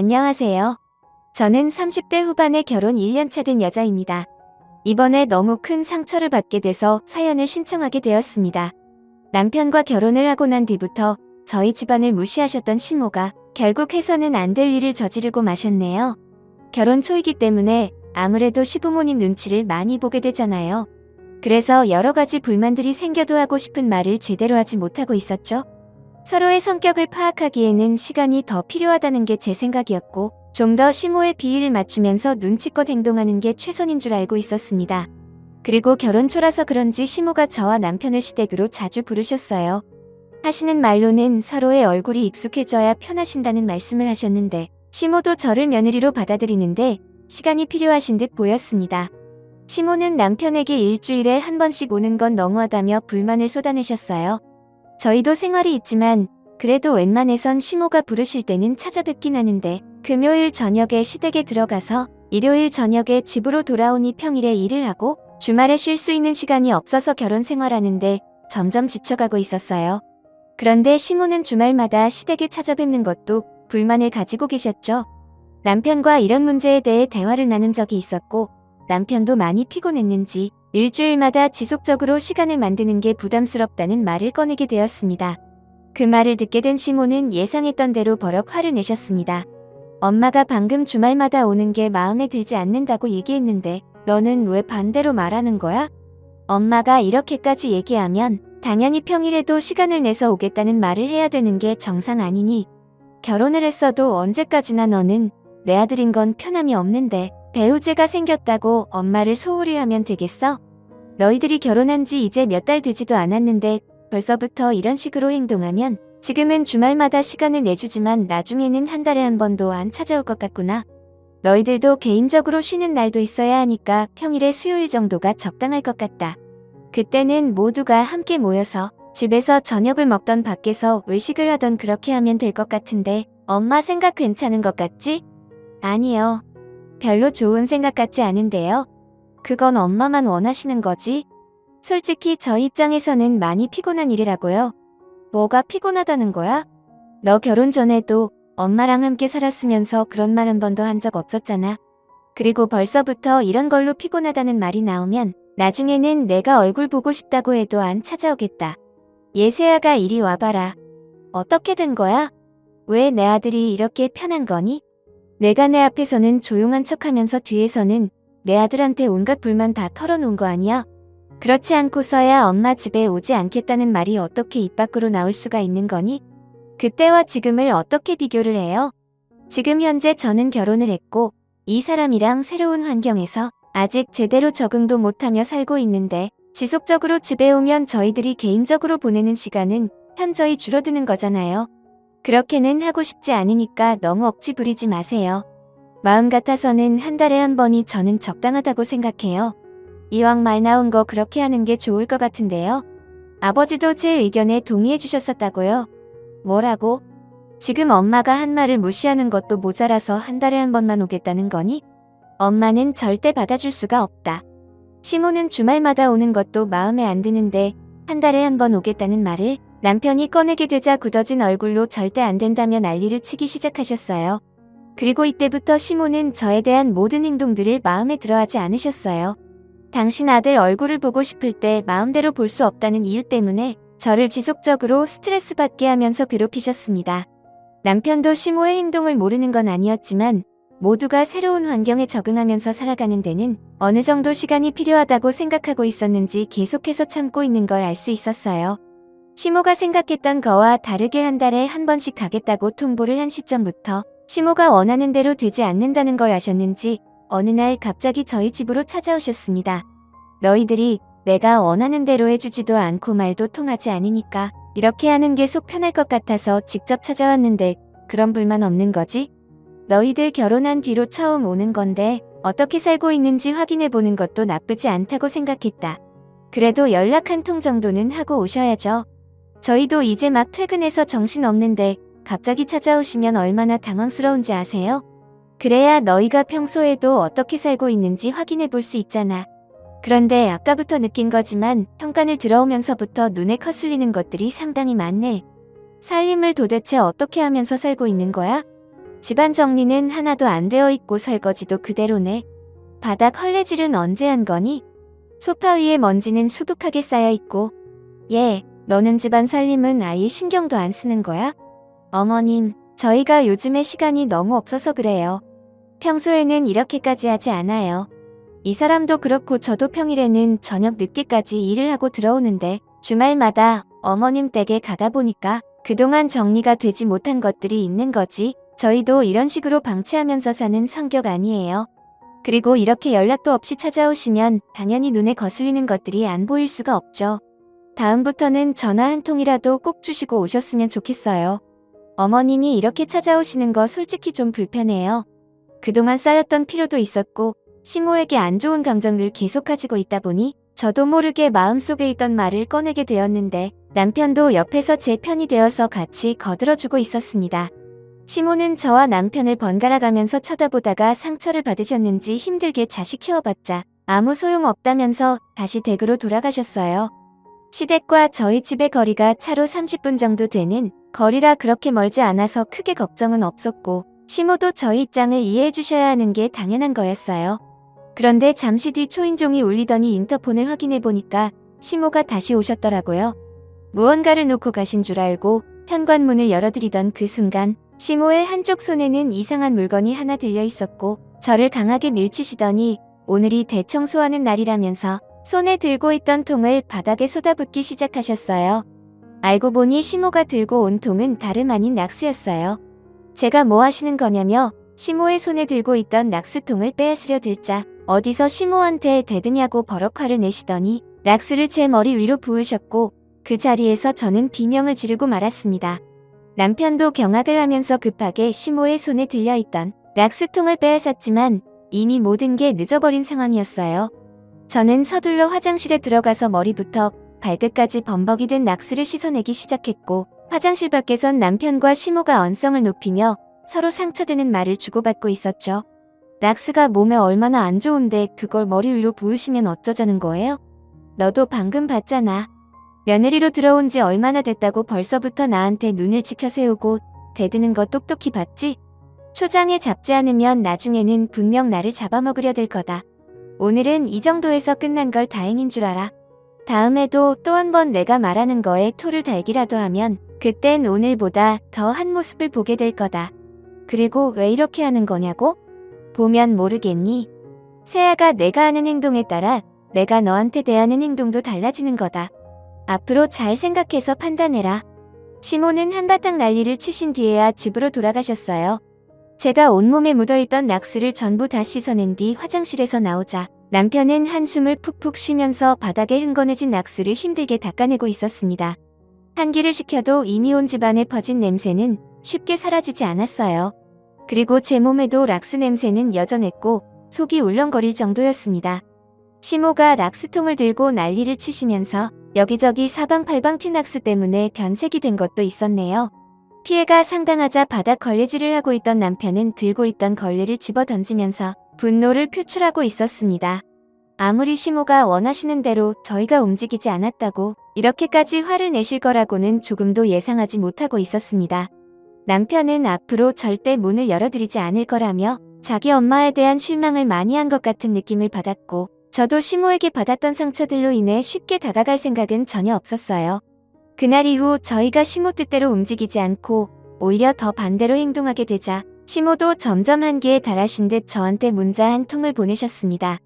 안녕하세요. 저는 30대 후반에 결혼 1년차 된 여자입니다. 이번에 너무 큰 상처를 받게 돼서 사연을 신청하게 되었습니다. 남편과 결혼을 하고 난 뒤부터 저희 집안을 무시하셨던 시모가 결국 해서는 안 될 일을 저지르고 마셨네요. 결혼 초이기 때문에 아무래도 시부모님 눈치를 많이 보게 되잖아요. 그래서 여러 가지 불만들이 생겨도 하고 싶은 말을 제대로 하지 못하고 있었죠. 서로의 성격을 파악하기에는 시간이 더 필요하다는 게 제 생각이었고, 좀 더 시모의 비위를 맞추면서 눈치껏 행동하는 게 최선인 줄 알고 있었습니다. 그리고 결혼 초라서 그런지 시모가 저와 남편을 시댁으로 자주 부르셨어요. 하시는 말로는 서로의 얼굴이 익숙해져야 편하신다는 말씀을 하셨는데, 시모도 저를 며느리로 받아들이는데 시간이 필요하신 듯 보였습니다. 시모는 남편에게 일주일에 한 번씩 오는 건 너무하다며 불만을 쏟아내셨어요. 저희도 생활이 있지만 그래도 웬만해선 시모가 부르실 때는 찾아뵙긴 하는데, 금요일 저녁에 시댁에 들어가서 일요일 저녁에 집으로 돌아오니 평일에 일을 하고 주말에 쉴 수 있는 시간이 없어서 결혼 생활하는데 점점 지쳐가고 있었어요. 그런데 시모는 주말마다 시댁에 찾아뵙는 것도 불만을 가지고 계셨죠. 남편과 이런 문제에 대해 대화를 나눈 적이 있었고, 남편도 많이 피곤했는지 일주일마다 지속적으로 시간을 만드는 게 부담스럽다는 말을 꺼내게 되었습니다. 그 말을 듣게 된 시모는 예상했던 대로 버럭 화를 내셨습니다. 엄마가 방금 주말마다 오는 게 마음에 들지 않는다고 얘기했는데 너는 왜 반대로 말하는 거야? 엄마가 이렇게까지 얘기하면 당연히 평일에도 시간을 내서 오겠다는 말을 해야 되는 게 정상 아니니? 결혼을 했어도 언제까지나 너는 내 아들인 건 편함이 없는데 배우자가 생겼다고 엄마를 소홀히 하면 되겠어? 너희들이 결혼한 지 이제 몇 달 되지도 않았는데 벌써부터 이런 식으로 행동하면 지금은 주말마다 시간을 내주지만 나중에는 한 달에 한 번도 안 찾아올 것 같구나. 너희들도 개인적으로 쉬는 날도 있어야 하니까 평일에 수요일 정도가 적당할 것 같다. 그때는 모두가 함께 모여서 집에서 저녁을 먹던 밖에서 외식을 하던 그렇게 하면 될 것 같은데 엄마 생각 괜찮은 것 같지? 아니요. 별로 좋은 생각 같지 않은데요. 그건 엄마만 원하시는 거지? 솔직히 저희 입장에서는 많이 피곤한 일이라고요. 뭐가 피곤하다는 거야? 너 결혼 전에도 엄마랑 함께 살았으면서 그런 말 한 번도 한 적 없었잖아. 그리고 벌써부터 이런 걸로 피곤하다는 말이 나오면 나중에는 내가 얼굴 보고 싶다고 해도 안 찾아오겠다. 예세아가 이리 와봐라. 어떻게 된 거야? 왜 내 아들이 이렇게 편한 거니? 내가 내 앞에서는 조용한 척하면서 뒤에서는 내 아들한테 온갖 불만 다 털어놓은 거 아니야? 그렇지 않고서야 엄마 집에 오지 않겠다는 말이 어떻게 입 밖으로 나올 수가 있는 거니? 그때와 지금을 어떻게 비교를 해요? 지금 현재 저는 결혼을 했고 이 사람이랑 새로운 환경에서 아직 제대로 적응도 못하며 살고 있는데, 지속적으로 집에 오면 저희들이 개인적으로 보내는 시간은 현저히 줄어드는 거잖아요. 그렇게는 하고 싶지 않으니까 너무 억지 부리지 마세요. 마음 같아서는 한 달에 한 번이 저는 적당하다고 생각해요. 이왕 말 나온 거 그렇게 하는 게 좋을 것 같은데요. 아버지도 제 의견에 동의해 주셨었다고요. 뭐라고? 지금 엄마가 한 말을 무시하는 것도 모자라서 한 달에 한 번만 오겠다는 거니? 엄마는 절대 받아줄 수가 없다. 시모는 주말마다 오는 것도 마음에 안 드는데 한 달에 한 번 오겠다는 말을 남편이 꺼내게 되자 굳어진 얼굴로 절대 안 된다며 난리를 치기 시작하셨어요. 그리고 이때부터 시모는 저에 대한 모든 행동들을 마음에 들어하지 않으셨어요. 당신 아들 얼굴을 보고 싶을 때 마음대로 볼 수 없다는 이유 때문에 저를 지속적으로 스트레스 받게 하면서 괴롭히셨습니다. 남편도 시모의 행동을 모르는 건 아니었지만 모두가 새로운 환경에 적응하면서 살아가는 데는 어느 정도 시간이 필요하다고 생각하고 있었는지 계속해서 참고 있는 걸 알 수 있었어요. 시모가 생각했던 거와 다르게 한 달에 한 번씩 가겠다고 통보를 한 시점부터 시모가 원하는 대로 되지 않는다는 걸 아셨는지 어느 날 갑자기 저희 집으로 찾아오셨습니다. 너희들이 내가 원하는 대로 해주지도 않고 말도 통하지 않으니까 이렇게 하는 게 속 편할 것 같아서 직접 찾아왔는데 그런 불만 없는 거지? 너희들 결혼한 뒤로 처음 오는 건데 어떻게 살고 있는지 확인해보는 것도 나쁘지 않다고 생각했다. 그래도 연락 한 통 정도는 하고 오셔야죠. 저희도 이제 막 퇴근해서 정신없는데 갑자기 찾아오시면 얼마나 당황스러운지 아세요? 그래야 너희가 평소에도 어떻게 살고 있는지 확인해볼 수 있잖아. 그런데 아까부터 느낀 거지만 현관을 들어오면서부터 눈에 거슬리는 것들이 상당히 많네. 살림을 도대체 어떻게 하면서 살고 있는 거야? 집안 정리는 하나도 안 되어 있고 설거지도 그대로네. 바닥 헐레질은 언제 한 거니? 소파 위에 먼지는 수북하게 쌓여 있고. 얘, 너는 집안 살림은 아예 신경도 안 쓰는 거야? 어머님, 저희가 요즘에 시간이 너무 없어서 그래요. 평소에는 이렇게까지 하지 않아요. 이 사람도 그렇고 저도 평일에는 저녁 늦게까지 일을 하고 들어오는데 주말마다 어머님 댁에 가다 보니까 그동안 정리가 되지 못한 것들이 있는 거지. 저희도 이런 식으로 방치하면서 사는 성격 아니에요. 그리고 이렇게 연락도 없이 찾아오시면 당연히 눈에 거슬리는 것들이 안 보일 수가 없죠. 다음부터는 전화 한 통이라도 꼭 주시고 오셨으면 좋겠어요. 어머님이 이렇게 찾아오시는 거 솔직히 좀 불편해요. 그동안 쌓였던 피로도 있었고 시모에게 안 좋은 감정을 계속 가지고 있다 보니 저도 모르게 마음속에 있던 말을 꺼내게 되었는데 남편도 옆에서 제 편이 되어서 같이 거들어주고 있었습니다. 시모는 저와 남편을 번갈아 가면서 쳐다보다가 상처를 받으셨는지 힘들게 자식 키워봤자 아무 소용없다면서 다시 댁으로 돌아가셨어요. 시댁과 저희 집의 거리가 차로 30분 정도 되는 거리라 그렇게 멀지 않아서 크게 걱정은 없었고 시모도 저희 입장을 이해해 주셔야 하는 게 당연한 거였어요. 그런데 잠시 뒤 초인종이 울리더니 인터폰을 확인해 보니까 시모가 다시 오셨더라고요. 무언가를 놓고 가신 줄 알고 현관문을 열어드리던 그 순간 시모의 한쪽 손에는 이상한 물건이 하나 들려 있었고 저를 강하게 밀치시더니 오늘이 대청소하는 날이라면서 손에 들고 있던 통을 바닥에 쏟아붓기 시작하셨어요. 알고 보니 시모가 들고 온 통은 다름 아닌 락스였어요. 제가 뭐 하시는 거냐며 시모의 손에 들고 있던 락스통을 빼앗으려 들자 어디서 시모한테 대드냐고 버럭 화를 내시더니 락스를 제 머리 위로 부으셨고 그 자리에서 저는 비명을 지르고 말았습니다. 남편도 경악을 하면서 급하게 시모의 손에 들려있던 락스통을 빼앗았지만 이미 모든 게 늦어버린 상황이었어요. 저는 서둘러 화장실에 들어가서 머리부터 발끝까지 범벅이 된 락스를 씻어내기 시작했고 화장실 밖에선 남편과 시모가 언성을 높이며 서로 상처되는 말을 주고받고 있었죠. 락스가 몸에 얼마나 안 좋은데 그걸 머리 위로 부으시면 어쩌자는 거예요? 너도 방금 봤잖아. 며느리로 들어온 지 얼마나 됐다고 벌써부터 나한테 눈을 치켜세우고 대드는 거 똑똑히 봤지? 초장에 잡지 않으면 나중에는 분명 나를 잡아먹으려 들 거다. 오늘은 이 정도에서 끝난 걸 다행인 줄 알아. 다음에도 또 한 번 내가 말하는 거에 토를 달기라도 하면 그땐 오늘보다 더 한 모습을 보게 될 거다. 그리고 왜 이렇게 하는 거냐고? 보면 모르겠니? 세아가 내가 하는 행동에 따라 내가 너한테 대하는 행동도 달라지는 거다. 앞으로 잘 생각해서 판단해라. 시모는 한바탕 난리를 치신 뒤에야 집으로 돌아가셨어요. 제가 온몸에 묻어있던 락스를 전부 다 씻어낸 뒤 화장실에서 나오자 남편은 한숨을 푹푹 쉬면서 바닥에 흥건해진 락스를 힘들게 닦아내고 있었습니다. 환기를 시켜도 이미 온 집안에 퍼진 냄새는 쉽게 사라지지 않았어요. 그리고 제 몸에도 락스 냄새는 여전했고 속이 울렁거릴 정도였습니다. 시모가 락스통을 들고 난리를 치시면서 여기저기 사방팔방 튄 락스 때문에 변색이 된 것도 있었네요. 피해가 상당하자 바닥 걸레질을 하고 있던 남편은 들고 있던 걸레를 집어 던지면서 분노를 표출하고 있었습니다. 아무리 시모가 원하시는 대로 저희가 움직이지 않았다고 이렇게까지 화를 내실 거라고는 조금도 예상하지 못하고 있었습니다. 남편은 앞으로 절대 문을 열어드리지 않을 거라며 자기 엄마에 대한 실망을 많이 한 것 같은 느낌을 받았고 저도 시모에게 받았던 상처들로 인해 쉽게 다가갈 생각은 전혀 없었어요. 그날 이후 저희가 시모 뜻대로 움직이지 않고 오히려 더 반대로 행동하게 되자 시모도 점점 한계에 달하신 듯 저한테 문자 한 통을 보내셨습니다.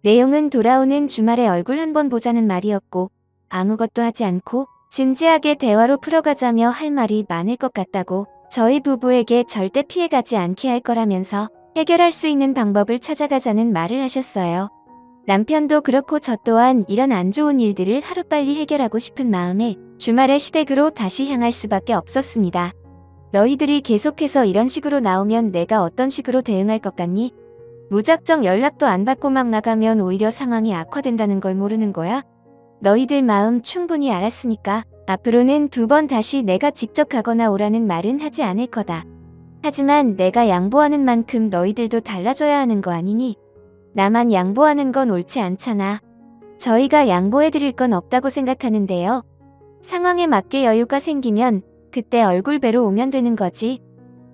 내용은 돌아오는 주말에 얼굴 한번 보자는 말이었고 아무것도 하지 않고 진지하게 대화로 풀어가자며 할 말이 많을 것 같다고 저희 부부에게 절대 피해가지 않게 할 거라면서 해결할 수 있는 방법을 찾아가자는 말을 하셨어요. 남편도 그렇고 저 또한 이런 안 좋은 일들을 하루빨리 해결하고 싶은 마음에 주말에 시댁으로 다시 향할 수밖에 없었습니다. 너희들이 계속해서 이런 식으로 나오면 내가 어떤 식으로 대응할 것 같니? 무작정 연락도 안 받고 막 나가면 오히려 상황이 악화된다는 걸 모르는 거야? 너희들 마음 충분히 알았으니까 앞으로는 2번 다시 내가 직접 가거나 오라는 말은 하지 않을 거다. 하지만 내가 양보하는 만큼 너희들도 달라져야 하는 거 아니니? 나만 양보하는 건 옳지 않잖아. 저희가 양보해드릴 건 없다고 생각하는데요. 상황에 맞게 여유가 생기면 그때 얼굴 뵈러 오면 되는 거지.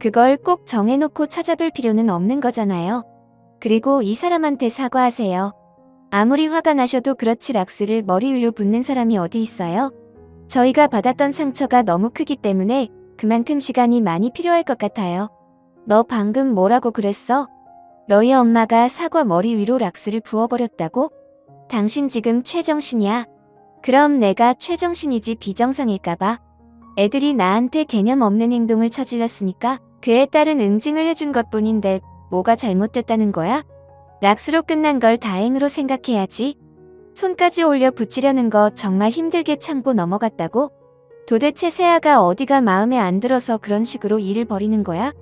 그걸 꼭 정해놓고 찾아볼 필요는 없는 거잖아요. 그리고 이 사람한테 사과하세요. 아무리 화가 나셔도 그렇지 락스를 머리 위로 붓는 사람이 어디 있어요? 저희가 받았던 상처가 너무 크기 때문에 그만큼 시간이 많이 필요할 것 같아요. 너 방금 뭐라고 그랬어? 너희 엄마가 사과 머리 위로 락스를 부어버렸다고? 당신 지금 최정신이야? 그럼 내가 최정신이지 비정상일까봐? 애들이 나한테 개념 없는 행동을 저질렀으니까 그에 따른 응징을 해준 것뿐인데 뭐가 잘못됐다는 거야? 락스로 끝난 걸 다행으로 생각해야지. 손까지 올려 붙이려는 거 정말 힘들게 참고 넘어갔다고? 도대체 세아가 어디가 마음에 안 들어서 그런 식으로 일을 벌이는 거야?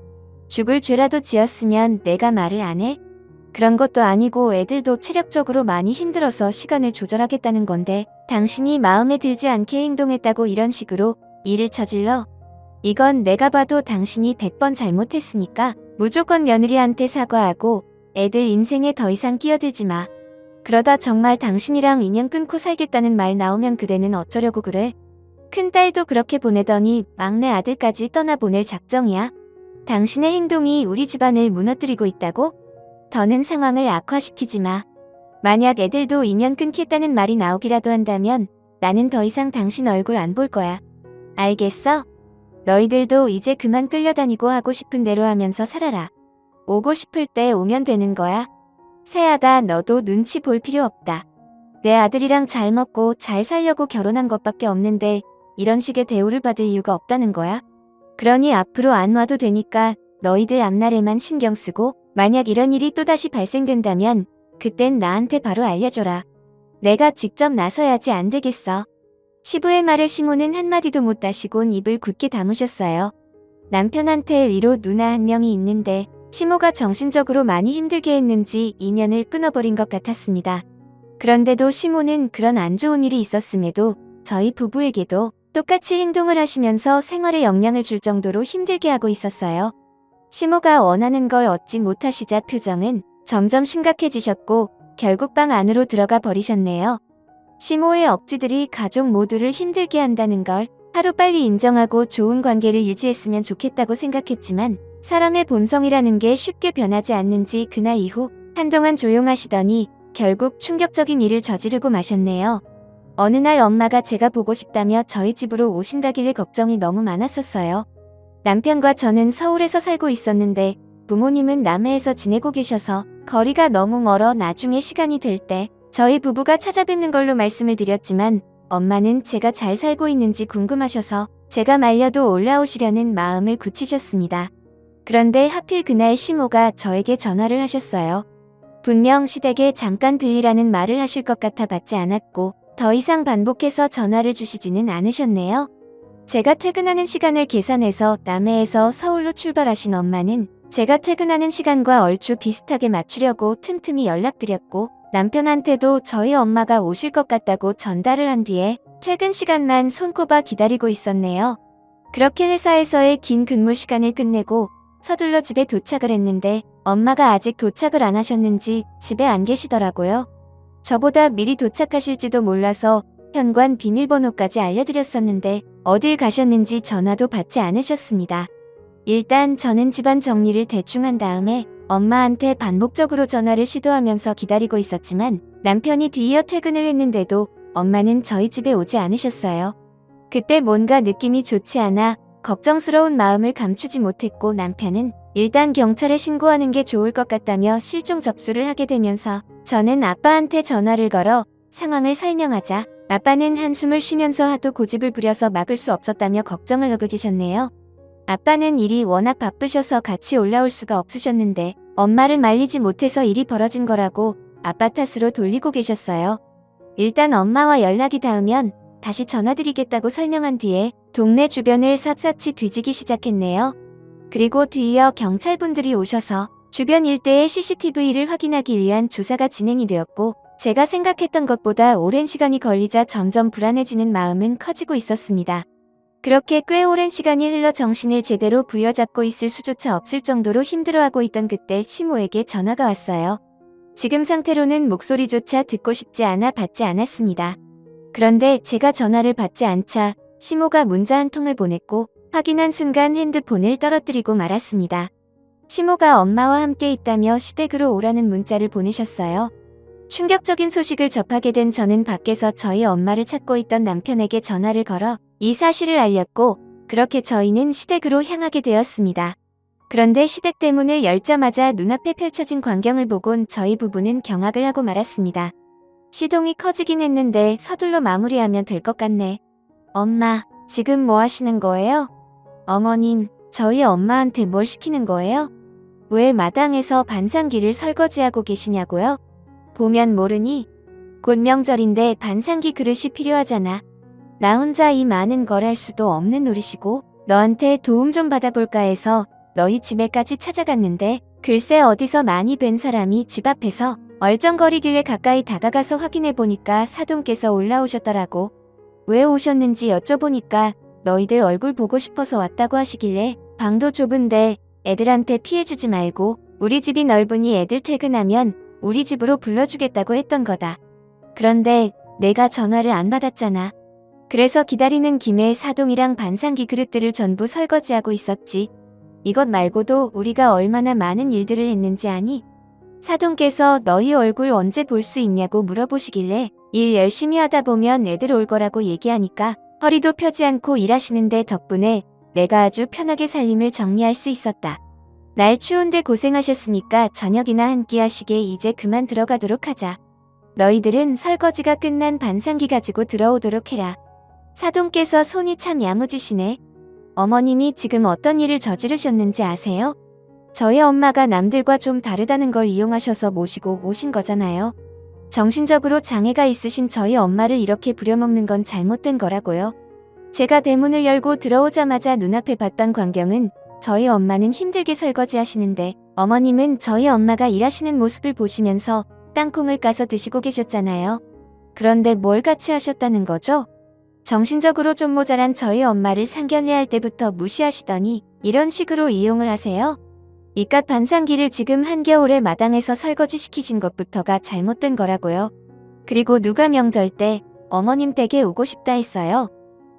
죽을 죄라도 지었으면 내가 말을 안 해? 그런 것도 아니고 애들도 체력적으로 많이 힘들어서 시간을 조절하겠다는 건데 당신이 마음에 들지 않게 행동했다고 이런 식으로 일을 저질러? 이건 내가 봐도 당신이 100번 잘못했으니까 무조건 며느리한테 사과하고 애들 인생에 더 이상 끼어들지 마. 그러다 정말 당신이랑 인연 끊고 살겠다는 말 나오면 그대는 어쩌려고 그래? 큰딸도 그렇게 보내더니 막내 아들까지 떠나보낼 작정이야? 당신의 행동이 우리 집안을 무너뜨리고 있다고? 더는 상황을 악화시키지 마. 만약 애들도 인연 끊겠다는 말이 나오기라도 한다면 나는 더 이상 당신 얼굴 안 볼 거야. 알겠어? 너희들도 이제 그만 끌려다니고 하고 싶은 대로 하면서 살아라. 오고 싶을 때 오면 되는 거야. 세아가 너도 눈치 볼 필요 없다. 내 아들이랑 잘 먹고 잘 살려고 결혼한 것밖에 없는데 이런 식의 대우를 받을 이유가 없다는 거야. 그러니 앞으로 안 와도 되니까 너희들 앞날에만 신경 쓰고 만약 이런 일이 또다시 발생된다면 그땐 나한테 바로 알려줘라. 내가 직접 나서야지 안 되겠어. 시부의 말에 시모는 한마디도 못 다시곤 입을 굳게 다무셨어요. 남편한테 위로 누나 한 명이 있는데 시모가 정신적으로 많이 힘들게 했는지 인연을 끊어버린 것 같았습니다. 그런데도 시모는 그런 안 좋은 일이 있었음에도 저희 부부에게도 똑같이 행동을 하시면서 생활에 영향을 줄 정도로 힘들게 하고 있었어요. 시모가 원하는 걸 얻지 못하시자 표정은 점점 심각해지셨고 결국 방 안으로 들어가 버리셨네요. 시모의 억지들이 가족 모두를 힘들게 한다는 걸 하루빨리 인정하고 좋은 관계를 유지했으면 좋겠다고 생각했지만 사람의 본성이라는 게 쉽게 변하지 않는지 그날 이후 한동안 조용하시더니 결국 충격적인 일을 저지르고 마셨네요. 어느 날 엄마가 제가 보고 싶다며 저희 집으로 오신다길래 걱정이 너무 많았었어요. 남편과 저는 서울에서 살고 있었는데 부모님은 남해에서 지내고 계셔서 거리가 너무 멀어 나중에 시간이 될 때 저희 부부가 찾아뵙는 걸로 말씀을 드렸지만 엄마는 제가 잘 살고 있는지 궁금하셔서 제가 말려도 올라오시려는 마음을 굳히셨습니다. 그런데 하필 그날 시모가 저에게 전화를 하셨어요. 분명 시댁에 잠깐 들리라는 말을 하실 것 같아 받지 않았고 더 이상 반복해서 전화를 주시지는 않으셨네요. 제가 퇴근하는 시간을 계산해서 남해에서 서울로 출발하신 엄마는 제가 퇴근하는 시간과 얼추 비슷하게 맞추려고 틈틈이 연락드렸고 남편한테도 저희 엄마가 오실 것 같다고 전달을 한 뒤에 퇴근 시간만 손꼽아 기다리고 있었네요. 그렇게 회사에서의 긴 근무 시간을 끝내고 서둘러 집에 도착을 했는데 엄마가 아직 도착을 안 하셨는지 집에 안 계시더라고요. 저보다 미리 도착하실지도 몰라서 현관 비밀번호까지 알려드렸었는데 어딜 가셨는지 전화도 받지 않으셨습니다. 일단 저는 집안 정리를 대충 한 다음에 엄마한테 반복적으로 전화를 시도하면서 기다리고 있었지만 남편이 뒤이어 퇴근을 했는데도 엄마는 저희 집에 오지 않으셨어요. 그때 뭔가 느낌이 좋지 않아 걱정스러운 마음을 감추지 못했고 남편은 일단 경찰에 신고하는 게 좋을 것 같다며 실종 접수를 하게 되면서 저는 아빠한테 전화를 걸어 상황을 설명하자 아빠는 한숨을 쉬면서 하도 고집을 부려서 막을 수 없었다며 걱정을 하고 계셨네요. 아빠는 일이 워낙 바쁘셔서 같이 올라올 수가 없으셨는데 엄마를 말리지 못해서 일이 벌어진 거라고 아빠 탓으로 돌리고 계셨어요. 일단 엄마와 연락이 닿으면 다시 전화드리겠다고 설명한 뒤에 동네 주변을 샅샅이 뒤지기 시작했네요. 그리고 뒤이어 경찰분들이 오셔서 주변 일대의 CCTV를 확인하기 위한 조사가 진행이 되었고 제가 생각했던 것보다 오랜 시간이 걸리자 점점 불안해지는 마음은 커지고 있었습니다. 그렇게 꽤 오랜 시간이 흘러 정신을 제대로 부여잡고 있을 수조차 없을 정도로 힘들어하고 있던 그때 시모에게 전화가 왔어요. 지금 상태로는 목소리조차 듣고 싶지 않아 받지 않았습니다. 그런데 제가 전화를 받지 않자 시모가 문자 한 통을 보냈고 확인한 순간 핸드폰을 떨어뜨리고 말았습니다. 시모가 엄마와 함께 있다며 시댁으로 오라는 문자를 보내셨어요. 충격적인 소식을 접하게 된 저는 밖에서 저희 엄마를 찾고 있던 남편에게 전화를 걸어 이 사실을 알렸고, 그렇게 저희는 시댁으로 향하게 되었습니다. 그런데 시댁 대문을 열자마자 눈앞에 펼쳐진 광경을 보곤 저희 부부는 경악을 하고 말았습니다. 시동이 커지긴 했는데 서둘러 마무리하면 될 것 같네. 엄마, 지금 뭐 하시는 거예요? 어머님, 저희 엄마한테 뭘 시키는 거예요? 왜 마당에서 반상기를 설거지하고 계시냐고요? 보면 모르니? 곧 명절인데 반상기 그릇이 필요하잖아. 나 혼자 이 많은 걸 할 수도 없는 노릇이고 너한테 도움 좀 받아볼까 해서 너희 집에까지 찾아갔는데 글쎄 어디서 많이 뵌 사람이 집 앞에서 얼쩡거리길래 가까이 다가가서 확인해보니까 사돈께서 올라오셨더라고. 왜 오셨는지 여쭤보니까 너희들 얼굴 보고 싶어서 왔다고 하시길래 방도 좁은데 애들한테 피해주지 말고 우리 집이 넓으니 애들 퇴근하면 우리 집으로 불러주겠다고 했던 거다. 그런데 내가 전화를 안 받았잖아. 그래서 기다리는 김에 사동이랑 반상기 그릇들을 전부 설거지하고 있었지. 이것 말고도 우리가 얼마나 많은 일들을 했는지 아니? 사돈께서 너희 얼굴 언제 볼 수 있냐고 물어보시길래 일 열심히 하다 보면 애들 올 거라고 얘기하니까 허리도 펴지 않고 일하시는데 덕분에 내가 아주 편하게 살림을 정리할 수 있었다. 날 추운데 고생하셨으니까 저녁이나 한 끼 하시게 이제 그만 들어가도록 하자. 너희들은 설거지가 끝난 반상기 가지고 들어오도록 해라. 사돈께서 손이 참 야무지시네. 어머님이 지금 어떤 일을 저지르셨는지 아세요? 저희 엄마가 남들과 좀 다르다는 걸 이용하셔서 모시고 오신 거잖아요. 정신적으로 장애가 있으신 저희 엄마를 이렇게 부려먹는 건 잘못된 거라고요. 제가 대문을 열고 들어오자마자 눈앞에 봤던 광경은 저희 엄마는 힘들게 설거지 하시는데 어머님은 저희 엄마가 일하시는 모습을 보시면서 땅콩을 까서 드시고 계셨잖아요. 그런데 뭘 같이 하셨다는 거죠? 정신적으로 좀 모자란 저희 엄마를 상견례할 때부터 무시하시더니 이런 식으로 이용을 하세요? 이깟 반상기를 지금 한겨울에 마당에서 설거지 시키신 것부터가 잘못된 거라고요. 그리고 누가 명절 때 어머님 댁에 오고 싶다 했어요.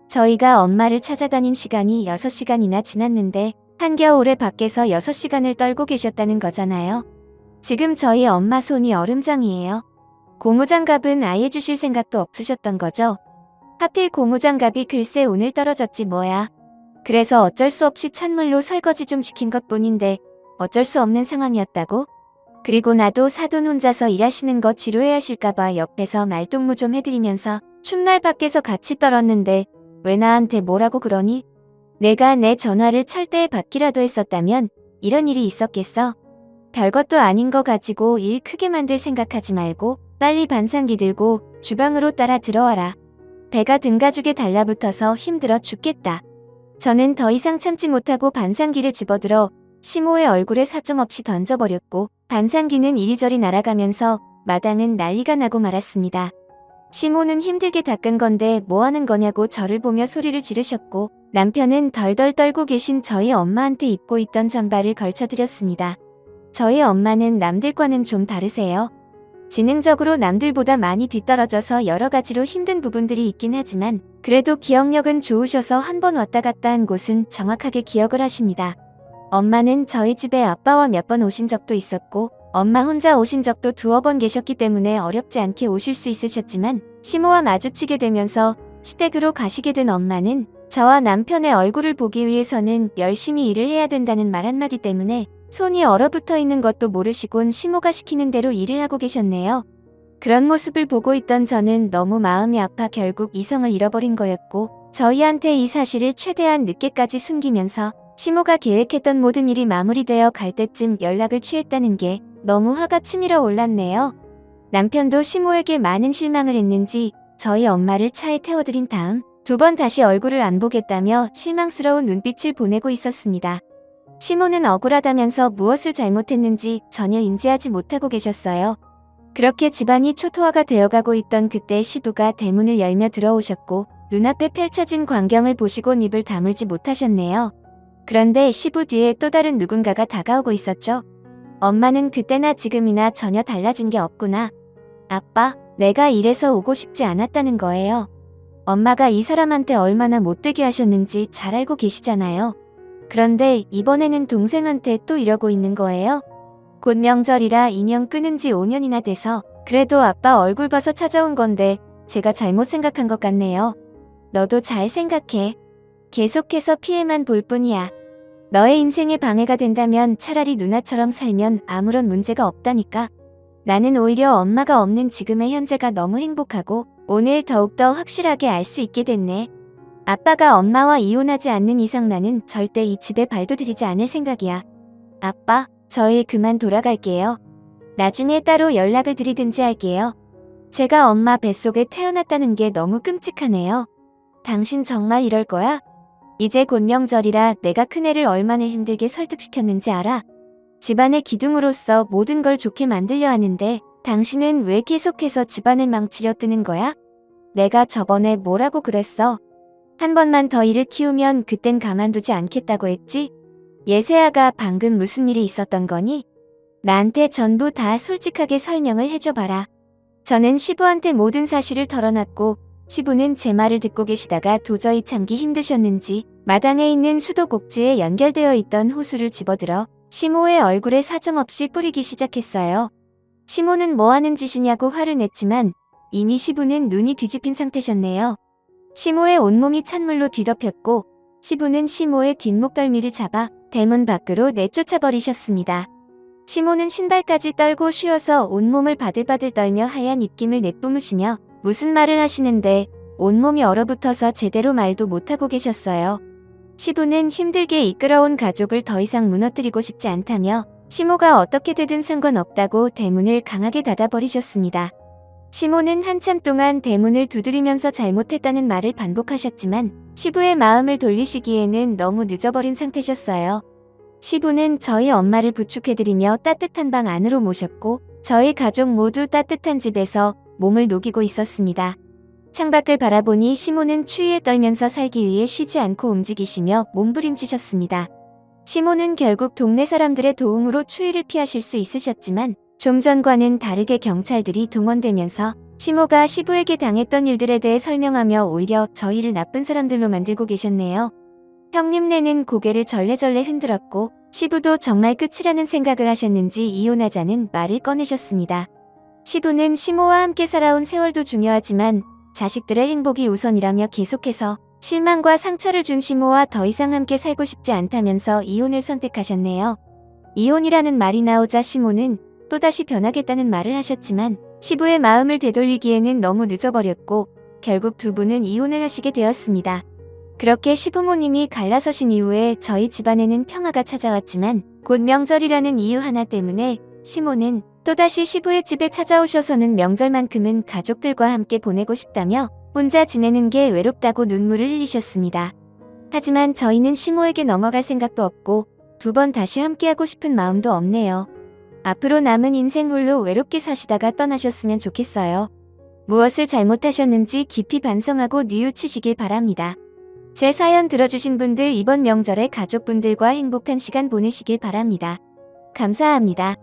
저희가 엄마를 찾아다닌 시간이 6시간이나 지났는데 한겨울에 밖에서 6시간을 떨고 계셨다는 거잖아요. 지금 저희 엄마 손이 얼음장이에요. 고무장갑은 아예 주실 생각도 없으셨던 거죠? 하필 고무장갑이 글쎄 오늘 떨어졌지 뭐야. 그래서 어쩔 수 없이 찬물로 설거지 좀 시킨 것뿐인데 어쩔 수 없는 상황이었다고? 그리고 나도 사돈 혼자서 일하시는 거 지루해 하실까봐 옆에서 말동무 좀 해드리면서 춥날 밖에서 같이 떨었는데 왜 나한테 뭐라고 그러니? 내가 내 전화를 철대에 받기라도 했었다면 이런 일이 있었겠어? 별것도 아닌 거 가지고 일 크게 만들 생각하지 말고 빨리 반상기 들고 주방으로 따라 들어와라. 배가 등가죽에 달라붙어서 힘들어 죽겠다. 저는 더 이상 참지 못하고 반상기를 집어들어 시모의 얼굴에 사정없이 던져버렸고 반상기는 이리저리 날아가면서 마당은 난리가 나고 말았습니다. 시모는 힘들게 닦은 건데 뭐 하는 거냐고 저를 보며 소리를 지르셨고 남편은 덜덜 떨고 계신 저희 엄마한테 입고 있던 잠바를 걸쳐드렸습니다. 저희 엄마는 남들과는 좀 다르세요. 지능적으로 남들보다 많이 뒤떨어져서 여러 가지로 힘든 부분들이 있긴 하지만 그래도 기억력은 좋으셔서 한 번 왔다 갔다 한 곳은 정확하게 기억을 하십니다. 엄마는 저희 집에 아빠와 몇 번 오신 적도 있었고 엄마 혼자 오신 적도 2번 계셨기 때문에 어렵지 않게 오실 수 있으셨지만 시모와 마주치게 되면서 시댁으로 가시게 된 엄마는 저와 남편의 얼굴을 보기 위해서는 열심히 일을 해야 된다는 말 한마디 때문에 손이 얼어붙어 있는 것도 모르시곤 시모가 시키는 대로 일을 하고 계셨네요. 그런 모습을 보고 있던 저는 너무 마음이 아파 결국 이성을 잃어버린 거였고 저희한테 이 사실을 최대한 늦게까지 숨기면서 시모가 계획했던 모든 일이 마무리되어 갈 때쯤 연락을 취했다는 게 너무 화가 치밀어 올랐네요. 남편도 시모에게 많은 실망을 했는지 저희 엄마를 차에 태워드린 다음 2번 다시 얼굴을 안 보겠다며 실망스러운 눈빛을 보내고 있었습니다. 시모는 억울하다면서 무엇을 잘못했는지 전혀 인지하지 못하고 계셨어요. 그렇게 집안이 초토화가 되어가고 있던 그때 시부가 대문을 열며 들어오셨고 눈앞에 펼쳐진 광경을 보시곤 입을 다물지 못하셨네요. 그런데 시부 뒤에 또 다른 누군가가 다가오고 있었죠. 엄마는 그때나 지금이나 전혀 달라진 게 없구나. 아빠, 내가 이래서 오고 싶지 않았다는 거예요. 엄마가 이 사람한테 얼마나 못되게 하셨는지 잘 알고 계시잖아요. 그런데 이번에는 동생한테 또 이러고 있는 거예요? 곧 명절이라 인연 끊은 지 5년이나 돼서 그래도 아빠 얼굴 봐서 찾아온 건데 제가 잘못 생각한 것 같네요. 너도 잘 생각해. 계속해서 피해만 볼 뿐이야. 너의 인생에 방해가 된다면 차라리 누나처럼 살면 아무런 문제가 없다니까. 나는 오히려 엄마가 없는 지금의 현재가 너무 행복하고 오늘 더욱더 확실하게 알 수 있게 됐네. 아빠가 엄마와 이혼하지 않는 이상 나는 절대 이 집에 발도 들이지 않을 생각이야. 아빠, 저희 그만 돌아갈게요. 나중에 따로 연락을 드리든지 할게요. 제가 엄마 뱃속에 태어났다는 게 너무 끔찍하네요. 당신 정말 이럴 거야? 이제 곧 명절이라 내가 큰애를 얼마나 힘들게 설득시켰는지 알아? 집안의 기둥으로서 모든 걸 좋게 만들려 하는데 당신은 왜 계속해서 집안을 망치려 뜨는 거야? 내가 저번에 뭐라고 그랬어? 한 번만 더 일을 키우면 그땐 가만두지 않겠다고 했지? 예세아가 방금 무슨 일이 있었던 거니? 나한테 전부 다 솔직하게 설명을 해줘봐라. 저는 시부한테 모든 사실을 털어놨고 시부는 제 말을 듣고 계시다가 도저히 참기 힘드셨는지 마당에 있는 수도꼭지에 연결되어 있던 호수를 집어들어 시모의 얼굴에 사정없이 뿌리기 시작했어요. 시모는 뭐하는 짓이냐고 화를 냈지만 이미 시부는 눈이 뒤집힌 상태셨네요. 시모의 온몸이 찬물로 뒤덮였고 시부는 시모의 뒷목덜미를 잡아 대문 밖으로 내쫓아버리셨습니다. 시모는 신발까지 떨고 쉬어서 온몸을 바들바들 떨며 하얀 입김을 내뿜으시며 무슨 말을 하시는데 온몸이 얼어붙어서 제대로 말도 못하고 계셨어요. 시부는 힘들게 이끌어온 가족을 더 이상 무너뜨리고 싶지 않다며 시모가 어떻게 되든 상관없다고 대문을 강하게 닫아버리셨습니다. 시모는 한참 동안 대문을 두드리면서 잘못했다는 말을 반복하셨지만 시부의 마음을 돌리시기에는 너무 늦어버린 상태셨어요. 시부는 저희 엄마를 부축해드리며 따뜻한 방 안으로 모셨고 저희 가족 모두 따뜻한 집에서 몸을 녹이고 있었습니다. 창밖을 바라보니 시모는 추위에 떨면서 살기 위해 쉬지 않고 움직이시며 몸부림치셨습니다. 시모는 결국 동네 사람들의 도움으로 추위를 피하실 수 있으셨지만 좀 전과는 다르게 경찰들이 동원되면서 시모가 시부에게 당했던 일들에 대해 설명하며 오히려 저희를 나쁜 사람들로 만들고 계셨네요. 형님네는 고개를 절레절레 흔들었고 시부도 정말 끝이라는 생각을 하셨는지 이혼하자는 말을 꺼내셨습니다. 시부는 시모와 함께 살아온 세월도 중요하지만 자식들의 행복이 우선이라며 계속해서 실망과 상처를 준 시모와 더 이상 함께 살고 싶지 않다면서 이혼을 선택하셨네요. 이혼이라는 말이 나오자 시모는 또다시 변하겠다는 말을 하셨지만 시부의 마음을 되돌리기에는 너무 늦어버렸고 결국 두 분은 이혼을 하시게 되었습니다. 그렇게 시부모님이 갈라서신 이후에 저희 집안에는 평화가 찾아왔지만 곧 명절이라는 이유 하나 때문에 시모는 또다시 시부의 집에 찾아오셔서는 명절만큼은 가족들과 함께 보내고 싶다며 혼자 지내는 게 외롭다고 눈물을 흘리셨습니다. 하지만 저희는 시모에게 넘어갈 생각도 없고 두 번 다시 함께하고 싶은 마음도 없네요. 앞으로 남은 인생 홀로 외롭게 사시다가 떠나셨으면 좋겠어요. 무엇을 잘못하셨는지 깊이 반성하고 뉘우치시길 바랍니다. 제 사연 들어주신 분들 이번 명절에 가족분들과 행복한 시간 보내시길 바랍니다. 감사합니다.